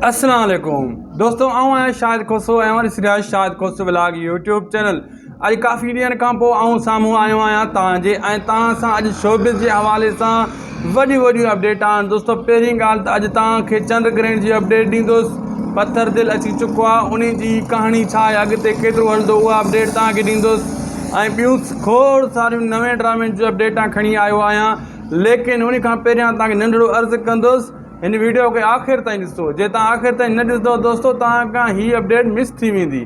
अस्सलाम वालेकुम दोस्तों, आऊं आहियां शाहिद खोसो ऐं हमारी सीरियल शाहिद खोसो व्लॉग यूट्यूब चैनल। अॼु काफ़ी ॾींहंनि खां पोइ आऊं साम्हूं आयो आहियां तव्हांजे ऐं तव्हां सां अॼु शोबिस जे हवाले सां वॾियूं अपडेट आहिनि। दोस्तों, पहिरीं ॻाल्हि त अॼु तव्हांखे चंड ग्रहण जी अपडेट ॾींदुसि। पत्थर दिलि अची चुको आहे, उन जी कहाणी छा आहे, अॻिते केतिरो हलंदो, उहा अपडेट तव्हांखे ॾींदुसि। ऐं ॿियूं खोड़ सारियूं नवे ड्रामनि जूं अपडेटां खणी आयो आहियां। लेकिन उन खां पहिरियां तव्हांखे नंढिड़ो अर्ज़ु कंदुसि, हिन वीडियो खे आख़िर ताईं ॾिसो। जे तव्हां आख़िर ताईं न ॾिसंदव दोस्तों, तव्हां खां हीअ अपडेट मिस थी वेंदी।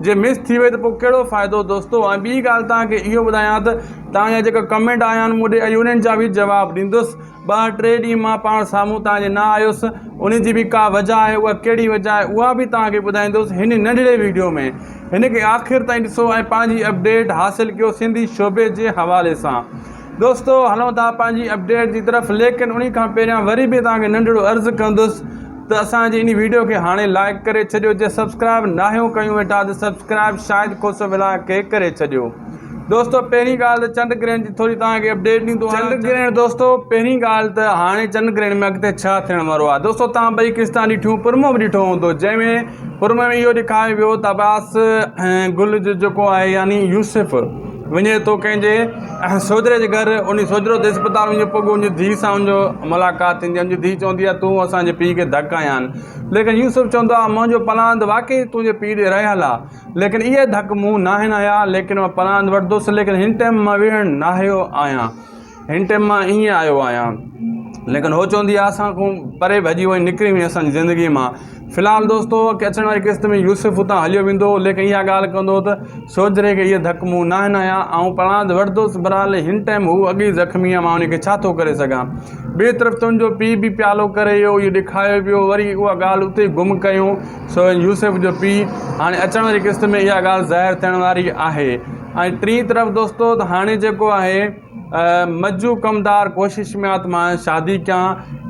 जे मिस थी वई त पोइ कहिड़ो फ़ाइदो दोस्तों। ऐं ॿी ॻाल्हि तव्हांखे इहो ॿुधायां त तव्हांजा जेका कमेंट आया आहिनि मूं ॾे, अॼु उन्हनि जा बि जवाबु ॾींदुसि। 2-3 ॾींहं मां पाण साम्हूं तव्हांजे न आयुसि, उन जी बि का वजह आहे, उहा कहिड़ी वजह आहे उहा बि तव्हांखे ॿुधाईंदुसि हिन नंढिड़े वीडियो में। हिन खे आख़िर ताईं ॾिसो ऐं पंहिंजी अपडेट हासिलु कयो सिंधी शोबे जे हवाले सां। दोस्तों, हलूं था पंहिंजी अपडेट जी तरफ़। लेकिन उन खां पहिरियां वरी बि तव्हांखे नंढिड़ो अर्ज़ु कंदुसि त असांजी इन वीडियो खे हाणे लाइक करे छॾियो। जे सब्सक्राइब नाहियो कयूं वेठा त सब्सक्राइब शाहिद खोसो व्लॉग खे करे छॾियो। दोस्तों, पहिरीं ॻाल्हि त चंड ग्रहण जी थोरी तव्हांखे अपडेट ॾींदो। चंड ग्रहण दोस्तों, पहिरीं ॻाल्हि त हाणे चंड ग्रहण में अॻिते छा थियण वारो आहे। दोस्तों, तव्हां ॿई क़िस्तां ॾिठियूं, पुरमो बि ॾिठो हूंदो, जंहिंमें पुरमे में इहो ॾेखारियो वियो त अब्बास गुल जो जेको आहे यानी यूसुफ वञे थो कंहिंजे सोजरे जे घर। उन सोजरो त इस्पताल वञे पोइ उनजी धीउ सां उनजो मुलाक़ात थींदी आहे। उनजी धीउ चवंदी आहे तूं असांजे पीउ खे धक आया आहिनि। लेकिन यूसुफ चवंदो आहे मुंहिंजो पलांद वाक़ई तुंहिंजे पीउ ॾे रहियल आहे, लेकिन इहे धक मूं नाहिनि आया, लेकिन मां पलांद वठंदुसि। लेकिन हिन टाइम मां वेहण न आयो आहियां, हिन टाइम मां ईअं आयो आहियां। लेकिन हो चवंदी आहे असां खां परे भॼी वञी निकिरी वञी असांजी ज़िंदगी मां। फ़िलहालु दोस्तों, अचण वारी क़िस्त में यूसुफ हुतां हलियो वेंदो, लेकिन इहा ॻाल्हि कंदो त सोजरे खे इहे धक मूं नाहिनि आया, ऐं पलांद वठंदुसि। बहरहाल हिन टाइम हू अॻी ज़ख़्मी आहे, मां उनखे छा थो करे सघां। ॿिए तरफ़ तुंहिंजो पीउ बि प्यालो करे वियो, इहो ॾेखारियो वियो। वरी उहा ॻाल्हि उते गुम कयूं सो यूसुफ जो पीउ। हाणे अचण वारी क़िस्त में इहा ॻाल्हि ज़ाहिर थियण वारी आहे। ऐं टीं तरफ़ दोस्तों, त हाणे जेको आहे मज्जू कमदार कोशिशि में आहे त मां शादी कयां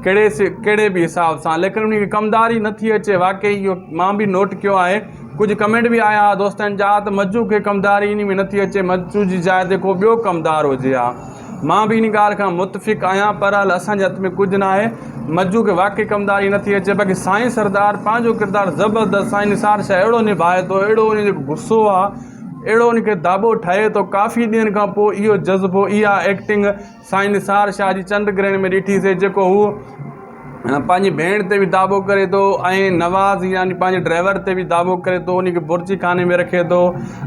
कहिड़े बि हिसाब सां, लेकिन उनखे कमदारी नथी अचे। वाक़ई इहो मां बि नोट कयो आहे। कुझु कमेंट बि आया दोस्तनि जा त मज्जू खे कमदारी इन में नथी अचे, मज्जू जी जाइ ते को ॿियो कमदार हुजे हा। मां बि इन ॻाल्हि खां मुतफ़िक़ आहियां, पर हल असांजे हथ में कुझु न आहे। मज्जू खे वाक़ई कमदारी नथी अचे। बाक़ी साईं सरदार पंहिंजो किरदारु ज़बरदस्त, साईं निसार शाह अहिड़ो निभाए थो, अहिड़ो उन जो गुस्सो आहे, अहिड़ो उनखे दाबो ठहे थो। काफ़ी ॾींहंनि खां पोइ इहो जज़्बो, इहा एक्टिंग साईं निसार शाह जी चंड ग्रहण में ॾिठीसीं, जेको हू पंहिंजी भेण ते बि दाबो करे थो ऐं नवाज़ यानी पंहिंजे ड्राइवर ते बि दाबो करे थो, उनखे बुर्जी खाने में रखे थो।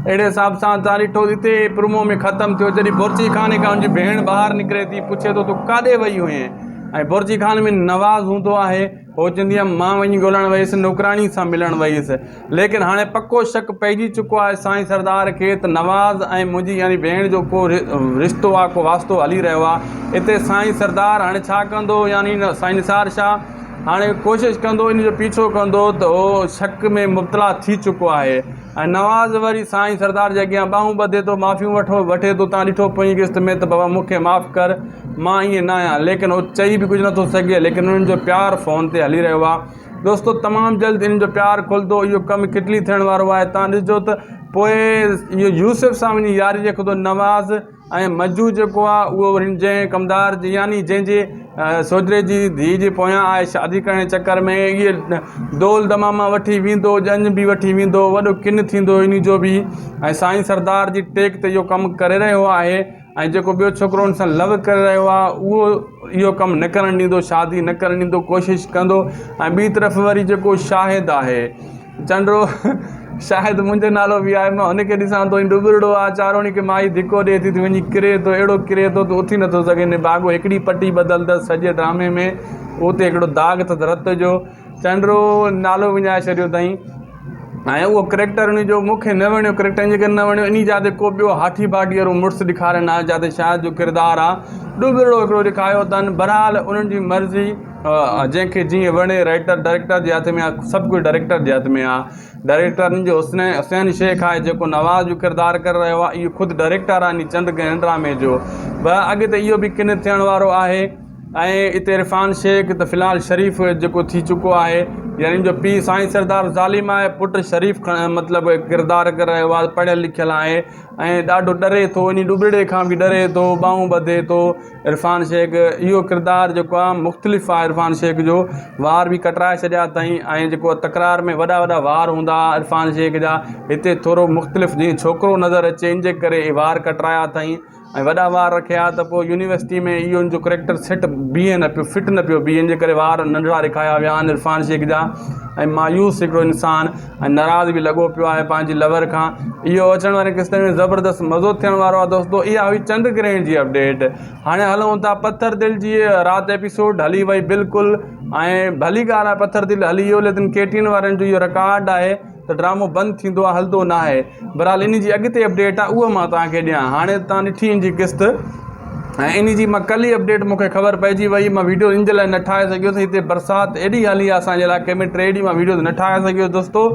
अहिड़े हिसाब सां तव्हां ॾिठो हिते प्रोमो में ख़तमु थियो, जॾहिं बुर्जी खाने खां उनजी भेण ॿाहिरि निकिरे थी, पुछे थो तूं काॾे वई हुएं। ऐं बुर्जी खाने में नवाज़ हूंदो आहे, हो चवंदी आहे मां वञी ॻोल्हण वयुसि, नौकराणी सां मिलण वयुसि। लेकिन हाणे पको शक पइजी चुको आहे साईं सरदार खे त नवाज़ ऐं मुंहिंजी यानी भेण जो को रिश्तो आहे, को वास्तो हली रहियो आहे। हिते साईं सरदार हाणे छा कंदो, यानी साईं निसार शाह हाणे कोशिशि कंदो, इन जो पीछो कंदो, त उहो शक में मुब्तला थी चुको आहे। ऐं नवाज़ वरी साईं सरदार जे अॻियां ॿाहूं ॿधे थो, माफ़ियूं वठे थो। तव्हां ॾिठो पोइ क़िस्त में त बाबा मूंखे माफ़ु कर, मां ईअं न आहियां। लेकिन उहो चई बि कुझु नथो सघे, लेकिन उन्हनि जो प्यारु फ़ोन ते हली रहियो आहे। दोस्तों, तमामु जल्द इन्हनि जो प्यारु खुलंदो, इहो कमु किटली थियण वारो आहे। तव्हां ॾिसजो त पोइ इहो यूसुफ सां वञी यारी रखंदो नवाज़, ऐं मज्जू जेको आहे उहो जंहिं कमदार जी यानी जंहिंजे सोजरे जी धीउ जे पोयां आहे शादी करण जे चकर में, इहे दोल दमामा वठी वेंदो, ॼञ बि वठी वेंदो, वॾो किन थींदो इन जो बि। ऐं साईं सरदार जी टेक ते इहो कमु करे रहियो आहे। ऐं जेको ॿियो छोकिरो हुन सां लव करे रहियो आहे, उहो इहो कमु न करणु ॾींदो, शादी न करणु ॾींदो, कोशिशि कंदो। ऐं ॿी तरफ़ वरी जेको शाहिद आहे चंडो, शाहिद मुंहिंजो नालो बि आहे, मां हुनखे ॾिसां थो, डुबरड़ो आहे चारो, उनखे माई धिको ॾिए थी, वञी किरे थो, अहिड़ो किरे थो त उथी नथो सघे। भाॻो हिकिड़ी पटी बदलंदसि सॼे ड्रामे में, उते हिकिड़ो दाग़ अथसि रत जो। चंडो नालो विञाए छॾियो अथई। ऐं उहो करेक्टर उनजो मूंखे न वणियो, करेक्टर इन करे न वणियो, इन जाते को ॿियो हाठी बाटी वारो मुड़ुसु ॾेखारियो आहे, जाते शाहिद जो किरदारु आहे डुबरड़ो हिकिड़ो ॾेखारियो अथनि। बहरहाल उन्हनि जी मर्ज़ी, जंहिंखे जीअं वणे। राइटर डायरेक्टर जे हथ में आहे, सभु कुझु डायरेक्टर जे हथ में आहे। डायरेक्टर जो हुसैन शेख आहे, जेको नवाज़ जो किरदारु करे रहियो आहे, इहो ख़ुदि डायरेक्टर आहे इन चंड ग्रहण ड्रामे जो। अॻिते इहो बि किन थियण वारो आहे। ऐं हिते इरफान शेख त फ़िलहालु शरीफ़ जेको थी चुको आहे, यानी जो पीउ साईं सरदार ज़ालिम आहे, पुटु शरीफ़ मतिलबु किरदारु करे रहियो आहे, पढ़ियलु लिखियलु आहे ऐं ॾाढो डरे थो, इन ॾुबड़े खां बि डरे थो, ॿाहूं ॿधे थो। इरफ़ान शेख इहो किरदारु जेको आहे मुख़्तलिफ़ आहे। इरफ़ान शेख जो वार बि कटराए छॾिया अथई ऐं जेको तकरार में वॾा वॾा वार हूंदा इरफ़ान शेख जा, हिते थोरो मुख़्तलिफ़ जीअं छोकिरो नज़र अचे इन जे करे वार कटराया अथई ऐं वॾा वार रखिया त पोइ यूनिवर्सिटी में इहो जो करेक्टर सेट बीहे न पियो, फिट न पियो बीहे, इन जे करे वार नंढड़ा ॾेखारिया विया आहिनि इरफ़ान शेख जा। ऐं मायूस हिकिड़ो इंसानु ऐं नाराज़ बि लॻो पियो आहे पंहिंजी लवर खां। इहो अचण वारे किस्ते में ज़बरदस्त मज़ो थियण वारो आहे दोस्तो। इहा हुई चंड ग्रहण जी अपडेट। हाणे हलूं था पत्थर दिलि जी। राति एपिसोड हली वई बिल्कुलु ऐं भली ॻाल्हि आहे पत्थर दिलि हली वियो, लेकिन केटीन वारनि जो इहो रिकॉर्ड आहे त ड्रामो बंदि थींदो आहे, हलंदो न आहे। बहरहाल इन जी अॻिते अपडेट आहे उहा मां तव्हांखे ॾियां। हाणे तव्हां ॾिठी इन जी क़िस्त ऐं इन जी मां कल्ह ई अपडेट मूंखे ख़बर पइजी वई, मां वीडियो इन जे लाइ न ठाहे सघियुसि। हिते बरसाति एॾी हली आहे असांजे इलाइक़े में, 3 ॾींहं मां वीडियो न ठाहे सघियुसि दोस्तो।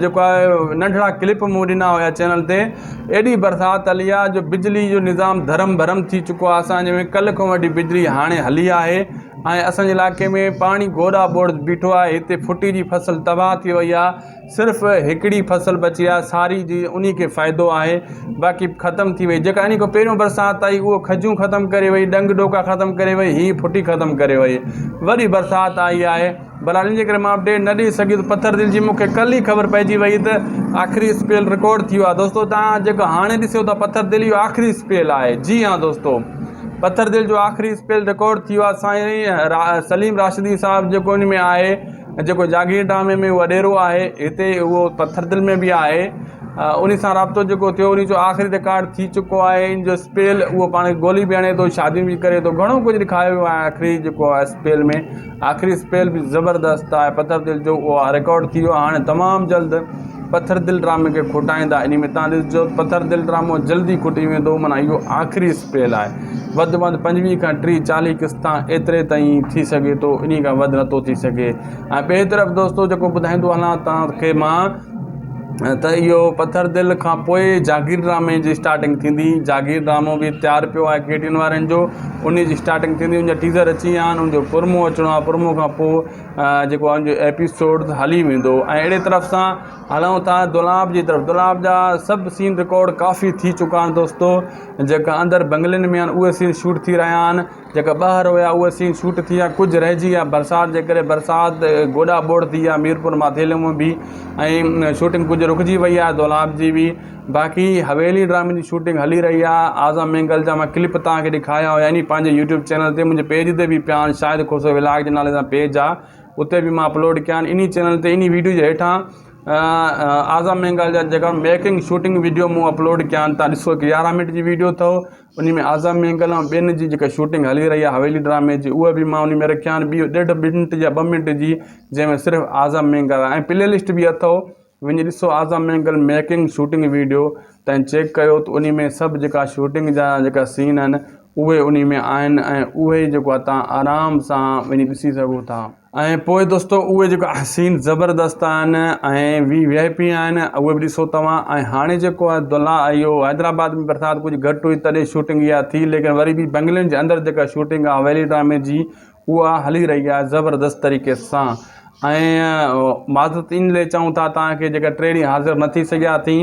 जेको आहे नंढड़ा क्लिप मूं ॾिना हुया चैनल ते। एॾी बरसाति हली आहे जो बिजली जो निज़ाम धरम भरम थी चुको आहे असांजे में। कल्ह खां वठी बिजली हाणे हली आहे ऐं असांजे इलाइक़े में पाणी गोड़ा बोड़ बीठो आहे। हिते फुटी जी फसल तबाह थी वई आहे, सिर्फ़ु हिकिड़ी फसल बची आहे सारी जी, उन खे फ़ाइदो आहे, बाक़ी ख़तमु थी वई। जेका इन खां पहिरियों बरसाति आई उहो खजूं ख़तमु करे वई, डंग डोका ख़तमु करे वई, हीअ फुटी ख़तमु करे वई। वरी बरसाति आई आहे, बहरहाल इन जे करे मां अपडेट न ॾेई सघियुसि। पत्थर दिलि जी मूंखे कल्ह ई ख़बर पइजी वई त आख़िरी स्पेल रिकॉर्ड थी वियो आहे दोस्तो। तव्हां जेको हाणे ॾिसो था पत्थर दिलि इहो आख़िरी स्पेल आहे। जी हाँ दोस्तो, पत्थर दिलि जो आख़िरी स्पेल रिकॉर्ड थी वियो आहे। साईं सलीम राशिदी साहिबु जेको इन में आहे, जेको जागीर ड्रामे में उहो ॾेरो आहे, हिते उहो पत्थर दिलि में बि आहे। उन सां राब्तो जेको थियो उन जो आख़िरी रिकॉर्ड थी चुको आहे। इन जो स्पेल उहो पाण गोली बि हणे थो, शादियूं बि करे थो, घणो कुझु ॾेखारियो वियो आहे आख़िरी जेको आहे स्पेल में। आख़िरी स्पेल बि ज़बरदस्त आहे पत्थर दिलि जो, उहो रिकॉर्ड थी वियो आहे। हाणे तमामु जल्द पत्थर दिलि ड्रामे खे खुटाईंदा। इन में तव्हां ॾिसजो पत्थर दिलि ड्रामो जल्दी खुटी वेंदो, माना इहो आख़िरी स्पेल आहे। वधि में वधि 25 खां 30-40 क़िस्तां एतिरे ताईं थी सघे थो, इन खां वधि नथो थी सघे। ऐं ॿिए तरफ़ दोस्तो जेको ॿुधाईंदो हलां तव्हांखे मां त इहो पत्थर दिलि खां पोइ जागीर ड्रामे जी स्टार्टिंग थींदी। जागीर ड्रामो बि तयारु पियो आहे केटीन वारनि जो, उन जी स्टार्टिंग थींदी। उनजा टीज़र अची विया आहिनि, उनजो प्रोमो अचिणो आहे, प्रोमो खां पोइ जेको आहे उनजो एपिसोड हली वेंदो। ऐं अहिड़े तरफ़ सां हलूं था दुलाब जी तरफ़। दुलाब जा सभु सीन रिकॉर्ड काफ़ी थी चुका आहिनि दोस्तो। जेका अंदरि बंगलनि में आहिनि उहे सीन शूट थी रहिया आहिनि, जेका ॿाहिरि हुया उहे सीन शूट थी विया, कुझु रहिजी विया बरसाति जे करे। बरसाति गोॾा बोड़ थी विया मीरपुर माथेले में बि, ऐं शूटिंग कुझु रुकिजी वई आहे दुलाब जी बि। बाक़ी हवेली ड्रामे जी शूटिंग हली रही आहे। आज़म मैंगल जा मां क्लिप तव्हांखे ॾेखारिया हुया नी पंहिंजे यूट्यूब चैनल ते, मुंहिंजे पेज ते बि पिया आहिनि, शाहिद खोसो व्लॉग जे नाले सां पेज आहे, उते बि मां अपलोड कया आहिनि। इन चैनल ते इन वीडियो जे हेठां आज़म मैंगल जा जेका मेकिंग शूटिंग वीडियो मूं अपलोड कया आहिनि। तव्हां ॾिसो 11 मिनट जी वीडियो अथव, उन में आज़म मैंगल ऐं ॿियनि जी जेका शूटिंग हली रही आहे हवेली ड्रामे जी, उहा बि मां उन में रखिया आहिनि। ॿी 1.5 मिनट या 2 मिनट जी, जंहिंमें सिर्फ़ु आज़म मैंगल आहे। ऐं प्ले लिस्ट बि अथव, वञी ॾिसो आज़म मैंगल मेकिंग शूटिंग वीडियो, तव्हां चेक कयो त उन में सभु जेका शूटिंग जा जेका सीन आहिनि उहे उन में आहिनि, ऐं उहे जेको आहे तव्हां आराम सां वञी ॾिसी सघो था। ऐं पोइ दोस्तो उहे जेका सीन ज़बरदस्त आहिनि ऐं VIP आहिनि, उहे बि ॾिसो तव्हां। ऐं हाणे जेको आहे इहो हैदराबाद में बरसाति कुझु घटि हुई तॾहिं शूटिंग इहा थी, लेकिन वरी बि बंगलनि जे अंदरि जेका शूटिंग आहे हवेली ड्रामे जी उहा हली रही आहे ज़बरदस्त तरीक़े सां। ऐं माज़रत इन लाइ चऊं था तव्हांखे जेका 3 ॾींहं हाज़िर न थी सघिया थी,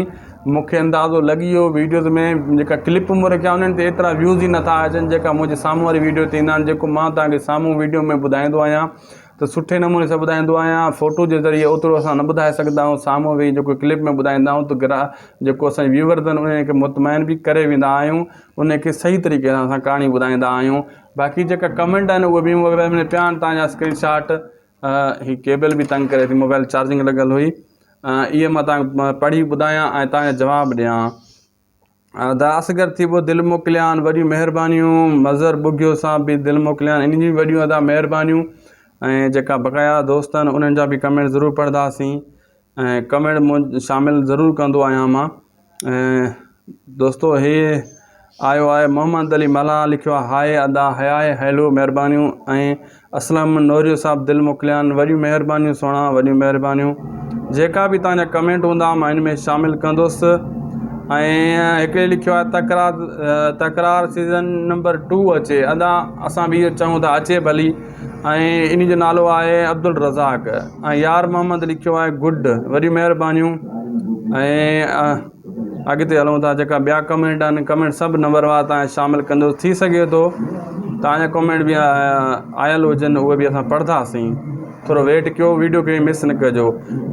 मूंखे अंदाज़ो लॻी वियो वीडियोज़ में जेका क्लिप मूं रखिया उन्हनि ते एतिरा व्यूज़ ई नथा अचनि जेका मुंहिंजे साम्हूं वारी वीडियो ते ईंदा आहिनि। जेको मां तव्हांखे साम्हूं वीडियो में ॿुधाईंदो आहियां त सुठे नमूने सां ॿुधाईंदो आहियां। फ़ोटो जे ज़रिए ओतिरो असां न ॿुधाए सघंदा आहियूं, साम्हूं वेही जेको क्लिप में ॿुधाईंदा आहियूं त जेको असांजे व्यूअर्स आहिनि उनखे मुतमइन बि करे वेंदा आहियूं, उनखे सही तरीक़े सां असां कहाणी ॿुधाईंदा आहियूं। बाक़ी जेका कमेंट आहिनि उहे बि मोबाइल में पिया आहिनि, तव्हांजा स्क्रीनशॉट। ही केबल बि तंग करे थी, मोबाइल चार्जिंग लॻल हुई, इहे मां तव्हांखे पढ़ी ॿुधायां ऐं तव्हांखे जवाबु ॾियां। द असगर थी पोइ दिलि मोकिलिया आहिनि, वॾियूं महिरबानियूं। मज़र बुगियो साहब बि दिलि मोकिलिया आहिनि, इन जी वॾियूं अदा महिरबानियूं। ऐं जेका बक़ाया दोस्त आहिनि उन्हनि जा बि कमेंट ज़रूरु पढ़ंदासीं ऐं कमेंट शामिलु ज़रूरु कंदो आहियां मां। ऐं दोस्तो हे आयो आहे मोहम्मद अली मला लिखियो आहे, हाय अदा हयाए हैलो महिरबानियूं। ऐं असलम नौरियो साहब दिलि मोकिलिया आहिनि, वॾियूं महिरबानियूं सुहिणा, वॾियूं महिरबानियूं। जेका बि तव्हांजा कमेंट हूंदा मां हिन में शामिलु कंदुसि। ऐं हिकिड़े लिखियो आहे तकरार सीज़न नंबर 2 अचे। अदा असां बि इहो चऊं था अचे भली, ऐं इन जो नालो आहे अब्दुल रज़ाक ऐं यार मोहम्मद लिखियो आहे गुड। वॾी महिरबानियूं। ऐं अॻिते हलूं था। जेका ॿिया कमेंट आहिनि कमेंट सभु नंबर वार तव्हां शामिलु कंदो। थी सघे थो तव्हांजा कमेंट बि आयल हुजनि, उहे बि असां पढ़ंदासीं। थोरो वेट कयो, वीडियो खे मिस न कजो।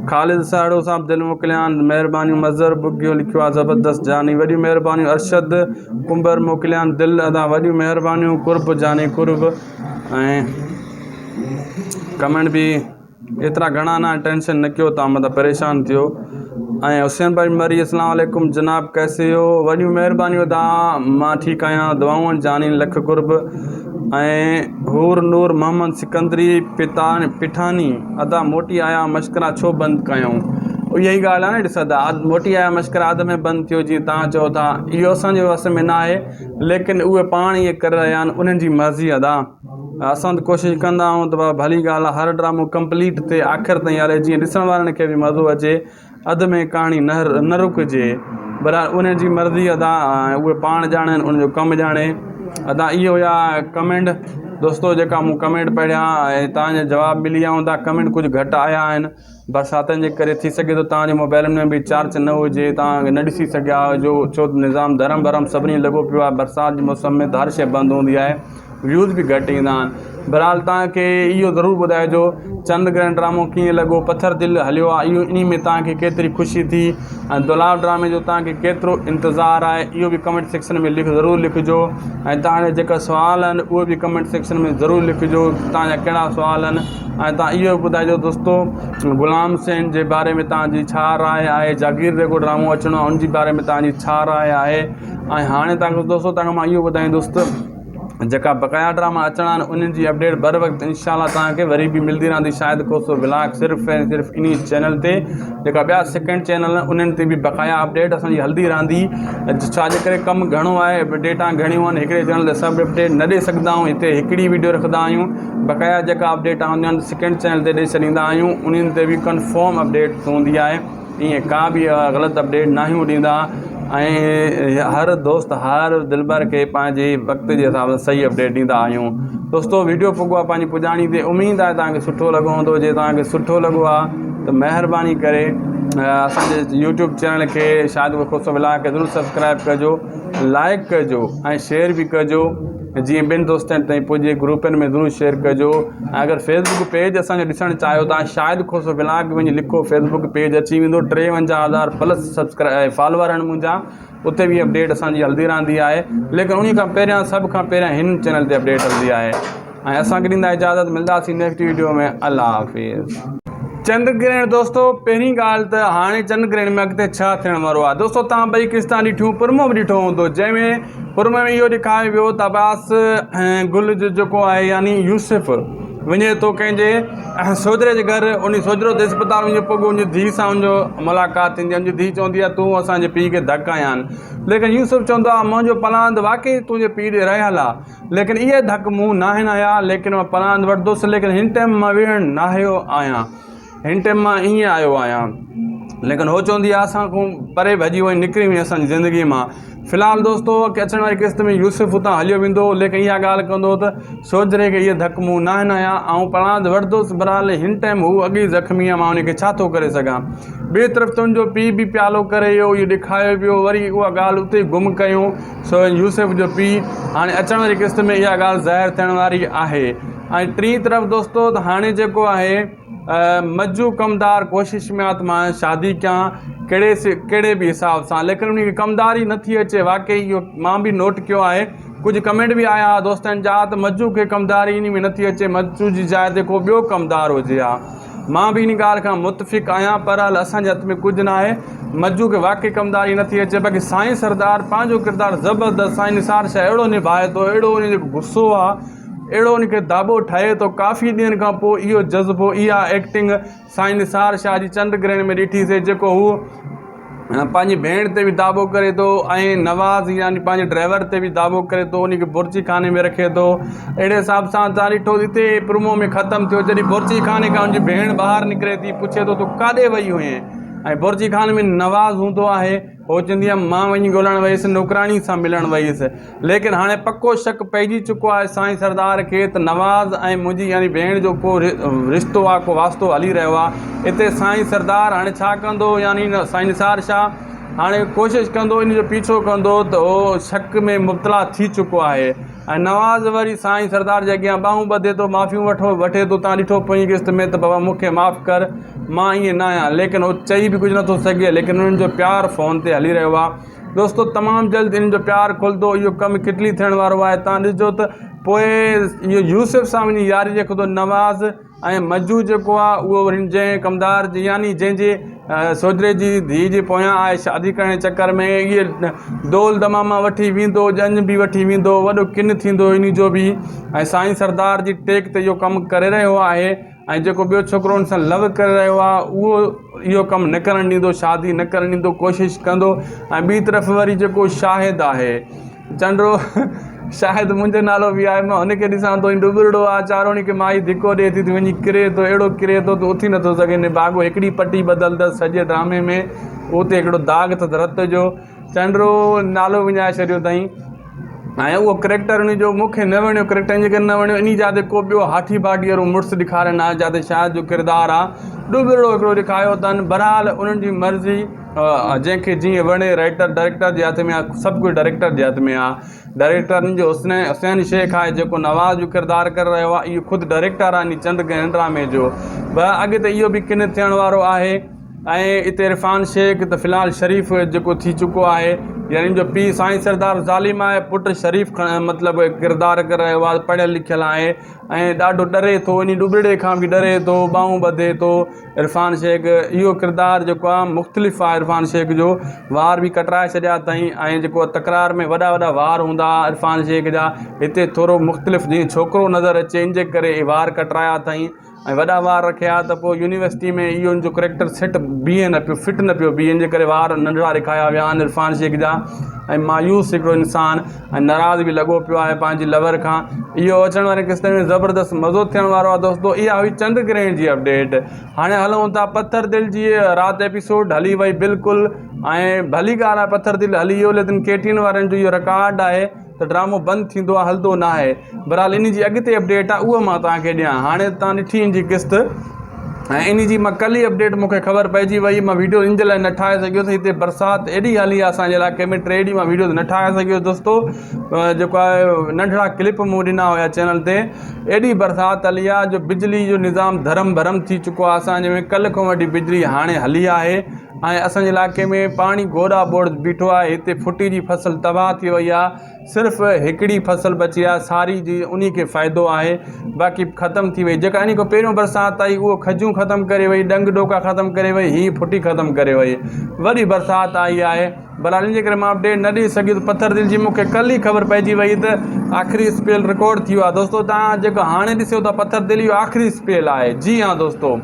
ख़ालिद साड़ो साहब दिलि मोकिलिया आहिनि, महिरबानियूं। मज़र बुगियो लिखियो आहे ज़बरदस्त जानी, वॾियूं महिरबानियूं। अरशद कुंबर मोकिलिया आहिनि, दिलि अदा, वॾियूं महिरबानियूं। कुर्ब जानी कुर्ब। ऐं कमेंट बि एतिरा घणा न, टेंशन न कयो तव्हां, मतिलबु परेशान थियो। ऐं हुसैन भाई मरी, अस्सलाम वालेकुम जनाब, कैसे हो? वॾियूं महिरबानियूं अदा, मां ठीकु आहियां, दुआऊं जानी, लख कुर्ब। ऐं हूर नूर मोहम्मद सिकंदरी पिठानी अदा, मोटी आया मश्करा छो बंदि कयूं? इहा ई ॻाल्हि आहे न, ॾिसंदा मोटी आया मश्करा अध में बंदि थियो, जीअं तव्हां चओ था। इहो असांजे वस में न आहे, लेकिन उहे पाण इहे करे रहिया आहिनि, उन्हनि जी मर्ज़ी अदा। असां त कोशिशि कंदा आहियूं त भली ॻाल्हि आहे, हर ड्रामो कंप्लीट थिए, आख़िर ताईं हले, जीअं ॾिसण वारनि खे बि मज़ो अचे, अध में कहाणी न रुकिजे। बराबरि उन्हनि जी मर्ज़ी अदा, उहे पाण ॼाणनि, उनजो कमु ॼाणे अदा। इहो हुया कमेंट दोस्तो, जेका मूं कमेंट पढ़िया ऐं तव्हांजा जवाब मिली विया हूंदा। कमेंट कुझु घटि आया आहिनि बरसातनि जे करे, थी सघे थो तव्हांजे मोबाइल में बि चार्ज न हुजे, तव्हां न ॾिसी सघिया जो, छो त निज़ाम धरम भरम सभिनी लॻो पियो आहे। बरसाति जे मौसम में त हर शइ बंदि हूंदी आहे, व्यूज़ बि घटि ईंदा आहिनि। बहरहाल तव्हांखे इहो ज़रूरु ॿुधाइजो चंद ग्रहण ड्रामो कीअं लॻो, पथर दिलि हलियो आहे, इहो इन में तव्हांखे केतिरी ख़ुशी थी, ऐं दुलाव ड्रामे जो तव्हांखे केतिरो इंतज़ारु आहे, इहो बि कमेंट सेक्शन में ज़रूरु लिखिजो। ऐं तव्हांजा जेका सुवाल आहिनि उहे बि कमेंट सेक्शन में ज़रूरु लिखिजो, तव्हांजा कहिड़ा सुवाल आहिनि। ऐं तव्हां इहो ॿुधाइजो दोस्तो, ग़ुलाम हुसैन जे बारे में तव्हांजी छा राय आहे, जागीर जेको ड्रामो अचिणो आहे उनजे बारे में तव्हांजी छा राय आहे। ऐं हाणे तव्हांखे दोस्तो, तव्हांखे मां इहो ॿुधायां दोस्त, जेका बक़ाया ड्रामा अचणा आहिनि उन्हनि जी अपडेट बर वक़्तु इंशाल्लाह तव्हांखे वरी बि मिलंदी रहंदी। शायदि को सो व्लॉग सिर्फ़ु ऐं सिर्फ़ु इन चैनल ते, जेका ॿिया सेकेंड चैनल आहिनि उन्हनि ते बि बक़ाया अपडेट असांजी हलंदी रहंदी। छाजे करे कमु घणो आहे, अपडेटां घणियूं आहिनि, हिकिड़े चैनल ते सभु अपडेट न ॾेई सघंदा आहियूं। हिते हिकिड़ी वीडियो रखंदा आहियूं, बक़ाया जेका अपडेट हूंदियूं आहिनि सेकेंड चैनल ते ॾेई छॾींदा आहियूं, उन्हनि ते बि कंफर्म अपडेट हूंदी आहे। ईअं का बि ग़लति अपडेट न आहियूं ॾींदा। ऐं हर दोस्त, हर दिलबर खे पंहिंजे वक़्त जे हिसाब सां सही अपडेट ॾींदा आहियूं। दोस्तो वीडियो पुॻो आहे पंहिंजी पुॼाणी ते, उमेदु आहे तव्हांखे सुठो लॻो हूंदो। जे तव्हांखे सुठो लॻो आहे त महिरबानी करे असांजे यूट्यूब चैनल खे शायदि कोसो व्लॉग खे ज़रूरु सब्सक्राइब कजो, लाइक कजो ऐं शेयर बि कजो, जीअं ॿिनि दोस्तनि ताईं पुॼे। ग्रुपनि में ज़रूरु शेयर कजो। ऐं अगरि फेसबुक पेज असांजो ॾिसणु चाहियो था, शायदि कोसो व्लॉग वञी लिखो, फेसबुक पेज अची वेंदो। 53,000 प्लस फॉलोवर आहिनि मुंहिंजा, उते बि अपडेट असांजी हलंदी रहंदी आहे। लेकिन उन खां पहिरियां, सभ खां पहिरियां हिन चैनल ते अपडेट हलंदी आहे। ऐं असांखे ॾींदा इजाज़त, मिलंदासीं नेक्स्ट वीडियो में। अल्लाह हाफ़िज़। चंड ग्रहण दोस्तो, पहिरीं ॻाल्हि त हाणे चंड ग्रहण में अॻिते छा थियण वारो आहे दोस्तो, तव्हां ॿई किस्तां ॾिठियूं, पुरमो बि ॾिठो हूंदो, जंहिंमें पुरमे में इहो ॾेखारियो वियो त अब्बास गुल जो जेको आहे यानी यूसुफ वञे थो कंहिंजे सोजरे जे घर। उन सोजरो त इस्पताल वञे पोइ उनजी धीउ सां उनजो मुलाक़ात थींदी आहे। उनजी धीउ चवंदी आहे तूं असांजे पीउ खे धक आया आहिनि, लेकिन यूसुफ चवंदो आहे मुंहिंजो पलांद वाक़ई तुंहिंजे पीउ ॾे रहियल आहे, लेकिन इहे धक मूं न आहिनि आया, लेकिन मां पलांद वठंदुसि, लेकिन हिन टाइम मां वेहण न आयो आहियां, हिन टाइम मां ईअं आयो आहियां। लेकिन हो चवंदी आहे असां खां परे भॼी वई, निकिरी वई असांजी ज़िंदगी मां। फ़िलहालु दोस्तो अचण वारी क़िस्त में यूसुफ हुतां हलियो वेंदो, लेकिन इहा ॻाल्हि कंदो त सोजरे खे इहे धक मूं न आहिनि आया, ऐं पलांद वठंदुसि। बहरहाल हिन टाइम हू अॻी ज़ख़्मी आहे, मां उनखे छा थो करे सघां। ॿिए तरफ़ तुंहिंजो पीउ बि प्यालो करे इहो ॾेखारियो पियो, वरी उहा ॻाल्हि उते गुम कयूं। सो यूसुफ जो पीउ हाणे अचण वारी क़िस्त में इहा ॻाल्हि ज़ाहिर थियण वारी आहे। ऐं टी तरफ़ दोस्तो त हाणे जेको आहे मज्जू कमदार कोशिशि में आहे त मां शादी कयां कहिड़े बि हिसाब सां, लेकिन उनखे कमदारी नथी अचे। वाक़ई इहो मां बि नोट कयो आहे, कुझु कमेंट बि आया दोस्तनि जा त मज्जू खे कमदारी इन में नथी अचे, मज्जू जी जाइ ते को ॿियो कमदार हुजे हा। मां बि इन ॻाल्हि खां मुतफ़िक़ आहियां, पर हल असांजे हथ में कुझु न आहे। मज्जू खे वाक़ई कमदारी नथी अचे, बाक़ी साईं सरदार पंहिंजो किरदारु ज़बरदस्त, साईं निसार शाह अहिड़ो निभाए थो, अहिड़ो उन जो गुस्सो आहे, अहिड़ो उनखे दाॿो ठहे थो। काफ़ी ॾींहंनि खां पोइ इहो जज़्बो, इहा एक्टिंग साईं निसार शाह जी चंड ग्रहण में ॾिठीसीं, जेको हू पंहिंजी भेण ते बि दाॿो करे थो, ऐं नवाज़ यानी पंहिंजे ड्राइवर ते बि दाॿो करे थो, उनखे बुर्ची खाने में रखे थो। अहिड़े हिसाब सां तव्हां ॾिठो हिते प्रोमो में ख़तमु थियो, जॾहिं बुर्ची खाने खां उनजी भेण ॿाहिरि निकिरे थी, पुछे थो तूं काॾे वई हुएं, ऐं बुर्जी खान में नवाज़ हूंदो आहे, हो चवंदी आहे मां वञी ॻोल्हणु वयुसि, नौकराणी सां मिलणु वयुसि। लेकिन हाणे पको शक पइजी चुको आहे साईं सरदार खे त नवाज़ ऐं मुंहिंजी यानी भेण जो को रिश्तो आहे, को वास्तो हली रहियो आहे। हिते साईं सरदार हाणे छा कंदो, यानी साईं निसार शाह हाणे कोशिशि कंदो, इन जो पीछो कंदो त उहो शक में मुब्तला थी चुको आहे। ऐं नवाज़ वरी साईं सरदार जे अॻियां ॿाहूं ॿधे थो, माफ़ियूं वठे थो, तव्हां ॾिठो पंहिंजी क़िस्त में त बाबा मूंखे माफ़ु कर, मां ईअं न आहियां। लेकिन उहो चई बि कुझु नथो सघे, लेकिन उन्हनि जो प्यारु फ़ोन ते हली रहियो आहे। दोस्तो तमामु जल्द इन्हनि जो प्यारु खुलंदो, इहो कमु किटली थियण वारो आहे। तव्हां ॾिसजो त पोइ इहो यूसुफ सां वञी यारी रखंदो नवाज़, ऐं मजू जेको आहे उहो वरी जंहिं कमदार जी यानी जंहिंजे सोजरे जी धीउ जे पोयां आहे शादी करण जे चकर में इहे दोल दमामा वठी वेंदो, ॼञ बि वठी वेंदो, वॾो किन थींदो इन जो बि। ऐं साईं सरदार जी टेक ते इहो कमु करे रहियो आहे। ऐं जेको ॿियो छोकिरो हुन सां लव करे रहियो आहे उहो इहो कमु न करणु ॾींदो, शादी न करणु ॾींदो, कोशिशि कंदो। ऐं ॿी तरफ़ वरी जेको शाहिद आहे चंडो, शायदि मुंहिंजो नालो बि आहे, मां हुनखे ॾिसां थो डुबरड़ो आहे, चारोणी खे माई धिको ॾिए थी, वञी किरे थो, अहिड़ो किरे थो त उथी नथो सघे। निभागो हिकिड़ी पटी बदलंदसि सॼे ड्रामे में, उते हिकिड़ो दाग़ अथसि रत जो, चंडो नालो विञाए छॾियो अथई। ऐं उहो करेक्टर उन जो मूंखे न वणियो, करेक्टर इन करे न वणियो, इन जाते को ॿियो हाठी बाटी वारो मुड़ुसु ॾेखारनि आहे, जाते शायदि जो किरदारु आहे डुबरड़ो हिकिड़ो ॾेखारियो अथनि। बहरहाल उन्हनि जी मर्ज़ी, जंहिंखे जीअं वणे, राइटर डायरेक्टर जे हथ में आहे, सभु कुझु डायरेक्टर जे हथ में आहे। डायरेक्टर जो हुसैन शेख आहे जेको नवाज़ जो किरदारु करे रहियो आहे, इहो ख़ुदि डायरेक्टर आहे इन चंद ड्रामे जो। अॻिते इहो बि किन थियण वारो आहे। ऐं हिते इरफान शेख त फ़िलहालु शरीफ़ जेको थी चुको आहे, यानी जो पीउ साईं सरदार ज़ालिम आहे, पुटु शरीफ़ मतिलबु किरदारु करे रहियो आहे, पढ़ियलु लिखियलु आहे ऐं ॾाढो डरे थो, इन डुबड़े खां बि डरे थो, ॿाहूं ॿधे थो। इरफान शेख इहो किरदारु जेको आहे मुख़्तलिफ़ आहे, इरफान शेख जो वार बि कटराए छॾिया अथई। ऐं जेको तकरार में वॾा वॾा वार हूंदा इरफान शेख जा, हिते थोरो मुख़्तलिफ़ जीअं छोकिरो नज़र अचे इन जे करे वार कटराया अथई ऐं वॾा वार रखिया। त पोइ यूनिवर्सिटी में इहो जो करेक्टर सेट बीहे न पियो, फिट न पियो बीहे, इन जे करे वार नंढड़ा ॾेखारिया विया आहिनि इरफान शेख जा। ऐं मायूस हिकिड़ो इंसानु ऐं नाराज़ बि लॻो पियो आहे पंहिंजी लवर खां। इहो अचण वारे क़िस्त में ज़बरदस्त मज़ो थियण वारो आहे। दोस्तो इहा हुई चंद ग्रहण जी अपडेट। हाणे हलूं था पत्थर दिल जी। राति एपिसोड हली वई बिल्कुलु, ऐं भली ॻाल्हि आहे पत्थर दिल हली वियो, लेकिन केटीन वारनि जो इहो रिकॉर्ड आहे त ड्रामो बंदि थींदो आहे, हलंदो न आहे। बहरहाल इन जी अॻिते अपडेट आहे उहा मां तव्हांखे ॾियां। हाणे तव्हां ॾिठी इन जी क़िस्त, ऐं इन जी मां कल्ह ई अपडेट मूंखे ख़बर पइजी वई, मां वीडियो इन जे लाइ न ठाहे सघियुसि। हिते बरसाति एॾी हली आहे असांजे इलाइक़े में, 3 ॾींहं मां वीडियो न ठाहे सघियुसि। दोस्तो जेको आहे नंढड़ा क्लिप मूं ॾिना हुया चैनल ते, एॾी बरसाति हली आहे जो बिजली जो निज़ाम धरम भरम थी चुको आहे असांजे में। कल्ह खां वठी बिजली हाणे हली आहे ऐं असांजे इलाइक़े में पाणी गोड़ा बोड़ बीठो आहे। हिते फुटी जी फसल तबाह थी वई आहे, सिर्फ़ु हिकिड़ी फसल बची आहे सारी जी, उन खे फ़ाइदो आहे, बाक़ी ख़तमु थी वई। जेका इन खां पहिरियों बरसाति आई उहो खजूं ख़तमु करे वई, डंग डोका ख़तमु करे वई, हीअ फुटी ख़तमु करे वई। वरी बरसाति आई आहे, बहरहाल इन जे करे मां अपडेट न ॾेई सघियुसि। पत्थर दिल जी मूंखे कल्ह ई ख़बर पइजी वई त आख़िरी स्पेल रिकॉर्ड थी वियो आहे। दोस्तो तव्हां जेको हाणे ॾिसो था पत्थर दिल, इहो आख़िरी स्पेल आहे। जी हाँ दोस्तो,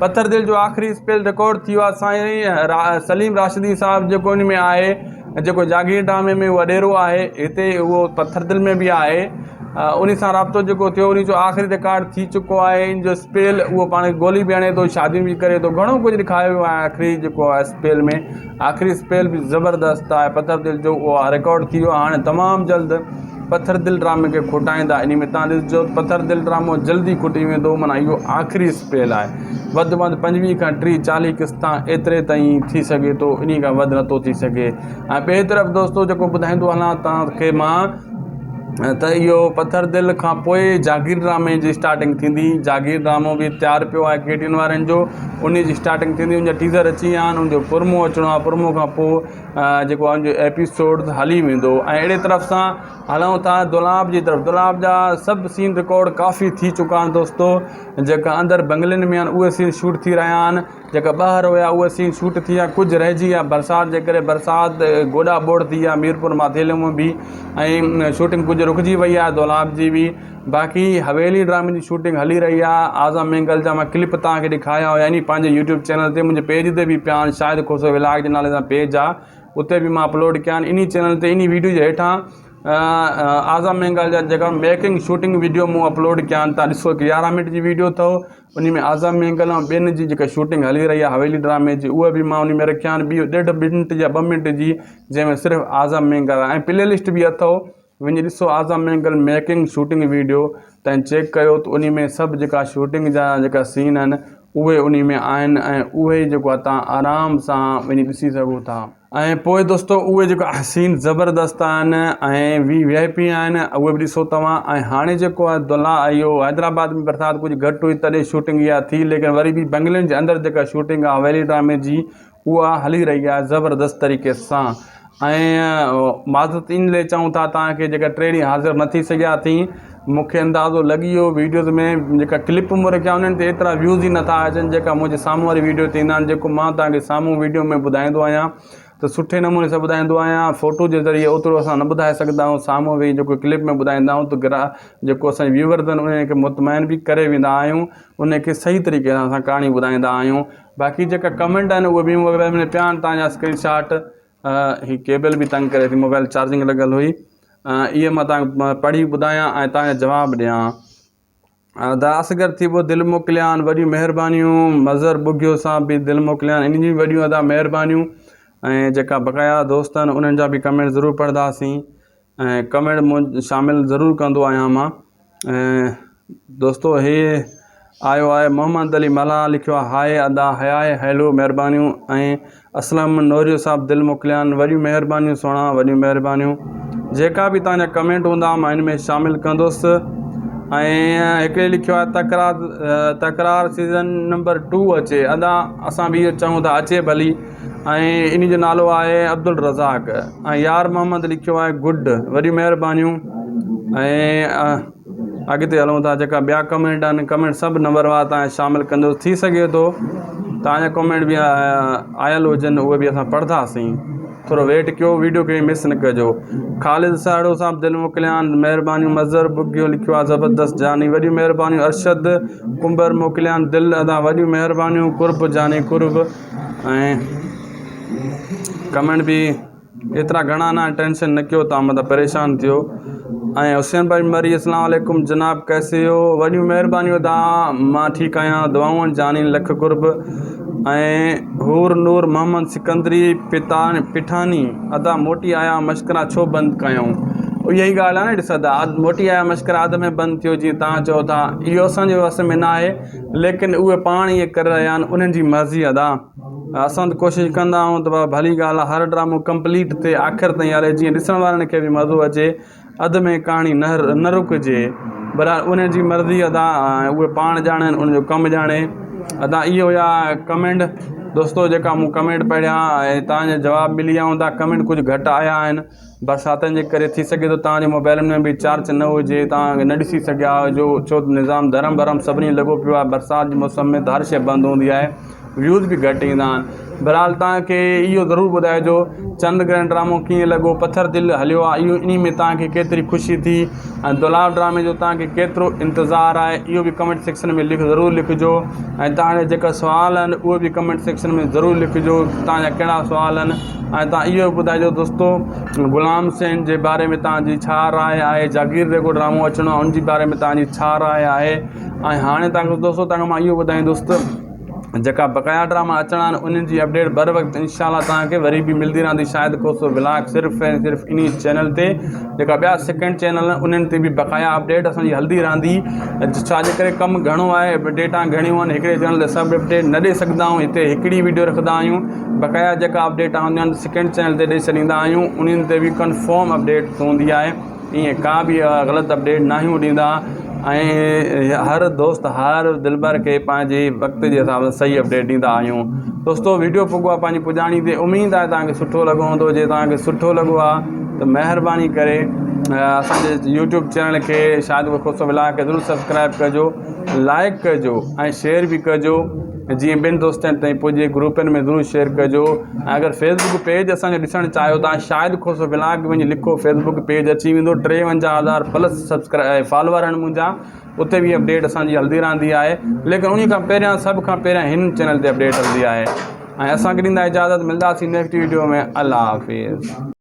पत्थर दिल जो आख़िरी स्पेल रिकॉर्ड थी वियो आहे। साईं सलीम राशिदी साहिबु जेको इन में आहे, जेको जागीर ड्रामे में उहो ॾेरो आहे, हिते उहो पत्थर दिल में बि आहे। उन सां राब्तो जेको थियो उन जो आख़िरी रिकॉर्ड थी चुको आहे। इन जो स्पेल उहो पाण गोली बि हणे थो, शादियूं बि करे थो, घणो कुझु ॾेखारियो वियो आहे आख़िरी जेको आहे स्पेल में। आख़िरी स्पेल बि ज़बरदस्त आहे पत्थर दिल जो, उहो रिकॉर्ड थी वियो आहे। हाणे तमामु जल्द पत्थर दिल ड्रामे खे खुटाईंदा। इन में तव्हां ॾिसजो पत्थर दिल ड्रामो जल्दी खुटी वेंदो, माना इहो आख़िरी स्पेल आहे। वधि में वधि 25 खां 30-40 क़िस्तां एतिरे ताईं थी सघे थो, इन खां वधि नथो थी सघे। ऐं ॿिए तरफ़ दोस्तो जेको ॿुधाईंदो हलां तव्हांखे मां त इहो पत्थर दिल खां पोइ जागीर ड्रामे जी स्टार्टिंग थींदी। जागीर ड्रामो बि तयारु पियो आहे केटीन वारनि जो, उन जी स्टार्टिंग थींदी। उनजा टीज़र अची विया आहिनि, उनजो प्रोमो अचिणो आहे, प्रोमो खां पोइ जेको आहे उनजो एपिसोड हली वेंदो। ऐं अहिड़े तरफ़ सां हलूं था दुलाब जी तरफ़। दुलाब जा सभु सीन रिकॉर्ड काफ़ी थी चुका आहिनि दोस्तो। जेका अंदरि बंगलनि में आहिनि उहे सीन शूट थी रहिया आहिनि, जेका ॿाहिरि हुया उहे सीन शूट थी विया, कुझु रहिजी विया बरसाति जे करे। बरसाति गोॾा बोड़ थी विया मीरपुर माथेले में बि, ऐं शूटिंग कुझु रुकिजी वई आहे दुलाब जी बि। बाक़ी हवेली ड्रामे जी शूटिंग हली रही आहे। आज़म मैंगल जा मां क्लिप तव्हांखे ॾेखारिया हुया नी पंहिंजे यूट्यूब चैनल ते, मुंहिंजे पेज ते बि पिया आहिनि, शाहिद खोसो व्लॉग जे नाले सां पेज आहे, उते बि मां अपलोड कया आहिनि। इन चैनल ते इन वीडियो जे हेठां आज़म मेंगल जा जेका मेकिंग शूटिंग वीडियो मूं अपलोड कया आहिनि, तव्हां ॾिसो 11 मिनट जी वीडियो अथव, उन में आज़म मेंगल ऐं ॿियनि जी जेका शूटिंग हली रही आहे हवेली ड्रामे जी, उहा बि मां उन में रखिया आहिनि। ॿी 1.5 मिनट या 2 मिनट जी, जंहिंमें सिर्फ़ु आज़म मेंगल ऐं प्ले लिस्ट बि अथव, वञी ॾिसो आज़म मेंगल मेकिंग शूटिंग वीडियो, तव्हां चेक कयो त उन में सभु जेका शूटिंग जा जेका सीन आहिनि उहे उन में आहिनि, ऐं उहे जेको आहे तव्हां आराम सां वञी ॾिसी सघो था। ऐं पोइ दोस्तो उहे जेका सीन ज़बरदस्त आहिनि ऐं VIP आहिनि, उहे बि ॾिसो तव्हां। ऐं हाणे जेको आहे दुला इहो हैदराबाद में बरसाति कुझु घटि हुई तॾहिं शूटिंग इहा थी, लेकिन वरी बि बंगलनि जे अंदरि जेका शूटिंग आहे हवेली ड्रामे जी उहा हली रही आहे ज़बरदस्त तरीक़े सां। ऐं माज़रत इन लाइ चऊं था तव्हांखे जेका 3 ॾींहं हाज़िर न थी सघिया थी, मूंखे अंदाज़ो लॻी वियो वीडियोज़ में जेका क्लिप मूं रखिया उन्हनि ते एतिरा व्यूज़ ई नथा अचनि जेका मुंहिंजे साम्हूं वारी वीडियो ते ईंदा आहिनि। जेको मां तव्हांखे साम्हूं वीडियो में ॿुधाईंदो आहियां त सुठे नमूने सां ॿुधाईंदो आहियां, फ़ोटो जे ज़रिए ओतिरो असां न ॿुधाए सघंदा आहियूं, साम्हूं वेही जेको क्लिप में ॿुधाईंदा आहियूं त जेको असांजे व्यूवर्स आहिनि उनखे मुतमइन बि करे वेंदा आहियूं, उनखे सही तरीक़े सां असां कहाणी ॿुधाईंदा आहियूं। बाक़ी जेका कमेंट आहिनि उहे बि मोबाइल में पिया आहिनि, तव्हांजा स्क्रीनशॉट, ही केबल बि तंग करे थी, मोबाइल चार्जिंग लॻल हुई, इहे मां तव्हांखे पढ़ी ॿुधायां ऐं तव्हांखे जवाबु ॾियां। द असगर थी वियो दिलि मोकिलियां, वॾियूं महिरबानियूं। मज़र बुगियो साहब बि दिलि मोकिलियां, इन जी वॾियूं अदा महिरबानियूं। ऐं जेका बक़ाया दोस्त आहिनि उन्हनि जा बि कमेंट ज़रूरु पढ़ंदासीं ऐं कमेंट मूं शामिलु ज़रूरु कंदो आहियां मां। ऐं दोस्तो हे आयो आहे मोहम्मद अली मला लिखियो आहे हाय अदा हयाए हैलो महिरबानियूं। ऐं असलम नौरियो साहब दिलि मोकिलियां, वॾियूं महिरबानियूं सुहिणा, वॾियूं महिरबानियूं। जेका बि तव्हांजा कमेंट हूंदा मां इन में शामिलु कंदुसि। ऐं हिकिड़े लिखियो आहे तकरार सीज़न नंबर 2 अचे, अदा असां बि इहो चऊं था अचे भली। ऐं इन जो नालो आहे अब्दुल रज़ाक। ऐं यार मोहम्मद लिखियो आहे गुड, वॾियूं महिरबानियूं। ऐं अॻिते हलूं था, जेका ॿिया कमेंट आहिनि कमेंट सभु नंबरवार तव्हां शामिलु कंदो, थी सघे थो तव्हांजा कमेंट बि आयल हुजनि, उहे बि असां पढ़ंदासीं, थोरो वेट कयो, वीडियो खे मिस न कजो। ख़ालिद साड़ो साहब दिलि मोकिलियां, महिरबानियूं। मज़र बुगियो लिखियो आहे ज़बरदस्त जानी, वॾियूं महिरबानियूं। अरशद कुंबर मोकिलियां, दिलि अदा, वॾियूं महिरबानियूं। कुर्ब जानी कुर्ब। ऐं कमेंट बि एतिरा घणा न, टेंशन न कयो तव्हां, मतिलबु परेशान थियो। ऐं हुसैन भाई मरी अस्सलाम वालेकुम जनाब कैसे हो, वॾियूं महिरबानियूं अदा, मां ठीकु आहियां, दुआऊं जानी लख कुर्ब। ऐं हूर नूर मोहम्मद सिकंदरी पिठानी अदा मोटी आया मश्करा छो बंदि कयूं, इहा ई ॻाल्हि आहे न। ॾिस अदा मोटी आया मश्करा अध में बंदि थियो, जीअं तव्हां चओ था, इहो असांजे वस में न आहे, लेकिन उहे पाण इहे करे रहिया आहिनि, उन्हनि जी मर्ज़ी अदा। असां त कोशिशि कंदा आहियूं त भली ॻाल्हि आहे, हर ड्रामो कंप्लीट थिए आख़िर ताईं हले, जीअं ॾिसण वारनि खे बि मज़ो अचे, अध में कहाणी न रुकिजे। बराबरि उन्हनि जी मर्ज़ी अदा, उहे पाण ॼाणनि, उनजो कमु ॼाणे अदा। इहो हुया कमेंट दोस्तो जेका मूं कमेंट पढ़िया ऐं तव्हांजा जवाब मिली विया हूंदा। कमेंट कुझु घटि आया आहिनि बरसातनि जे करे, थी सघे थो तव्हांजे मोबाइल में बि चार्ज न हुजे, तव्हां न ॾिसी सघिया जो, छो निज़ाम धरम भरम सभिनी लॻो पियो आहे। बरसाति जे मौसम में त हर शइ बंदि हूंदी आहे, व्यूज़ बि घटि ईंदा आहिनि। बहरहाल तव्हांखे इहो ज़रूरु ॿुधाइजो चंद ग्रहण ड्रामो कीअं लॻो, पथर दिलि हलियो आहे, इहो इन में तव्हांखे केतिरी ख़ुशी थी, ऐं दुलार ड्रामे जो तव्हांखे केतिरो इंतज़ारु आहे, इहो बि कमेंट सेक्शन में ज़रूरु लिखिजो। ऐं तव्हांजा जेका सुवाल आहिनि उहे बि कमेंट सेक्शन में ज़रूरु लिखिजो, तव्हांजा कहिड़ा सुवाल आहिनि। ऐं तव्हां इहो ॿुधाइजो दोस्तो ग़ुलाम हुसैन जे बारे में तव्हांजी छा राय आहे, जागीर जेको ड्रामो अचिणो आहे उनजे बारे में तव्हांजी छा राय आहे। ऐं हाणे तव्हांखे दोस्तो तव्हांखे मां इहो ॿुधाईंदुसि जेका बक़ाया ड्रामा अचणा आहिनि उन्हनि जी अपडेट बर वक़्तु इंशाल्लाह तव्हांखे वरी बि मिलंदी रहंदी, शायदि को सो व्लॉग सिर्फ़ु ऐं सिर्फ़ु इन चैनल ते। जेका ॿिया सेकेंड चैनल आहिनि उन्हनि ते बि बक़ाया अपडेट असांजी हलंदी रहंदी, छाजे करे कमु घणो आहे, अपडेटां घणियूं आहिनि, हिकिड़े चैनल ते सभु अपडेट न ॾेई सघंदा आहियूं, हिते हिकिड़ी वीडियो रखंदा आहियूं। बक़ाया जेका अपडेट हूंदियूं आहिनि सेकेंड चैनल ते ॾेई छॾींदा आहियूं, उन्हनि ते बि कंफर्म अपडेट हूंदी आहे, ईअं का बि ग़लति अपडेट न ॾींदा। ऐं हर दोस्त हर दिलबर खे पंहिंजे वक़्त जे हिसाब सां सही अपडेट ॾींदा आहियूं। दोस्तो वीडियो पुॻो आहे पंहिंजी पुॼाणी ते, उमेदु आहे तव्हांखे सुठो लॻो हूंदो। जे तव्हांखे सुठो लॻो आहे त महिरबानी करे असांजे यूट्यूब चैनल खे शायदि कोसो व्लॉग खे ज़रूरु सब्सक्राइब कजो, लाइक कजो ऐं शेयर बि कजो, जीअं ॿिनि दोस्तनि ताईं पुॼे। ग्रुपनि में ज़रूरु शेयर कजो। ऐं अगरि फेसबुक पेज असांजो ॾिसणु चाहियो था, शायदि कोसो व्लॉग वञी लिखो फेसबुक पेज अची वेंदो, 53,000+ सब्सक्राइब फॉलोवर आहिनि मुंहिंजा, उते बि अपडेट असांजी हलंदी रहंदी आहे। लेकिन उन खां पहिरियां सभ खां पहिरियां हिन चैनल ते अपडेट हलंदी आहे। ऐं असांखे ॾींदा इजाज़त, मिलंदासीं नेक्स्ट वीडियो में। अल्लाह हाफ़िज़।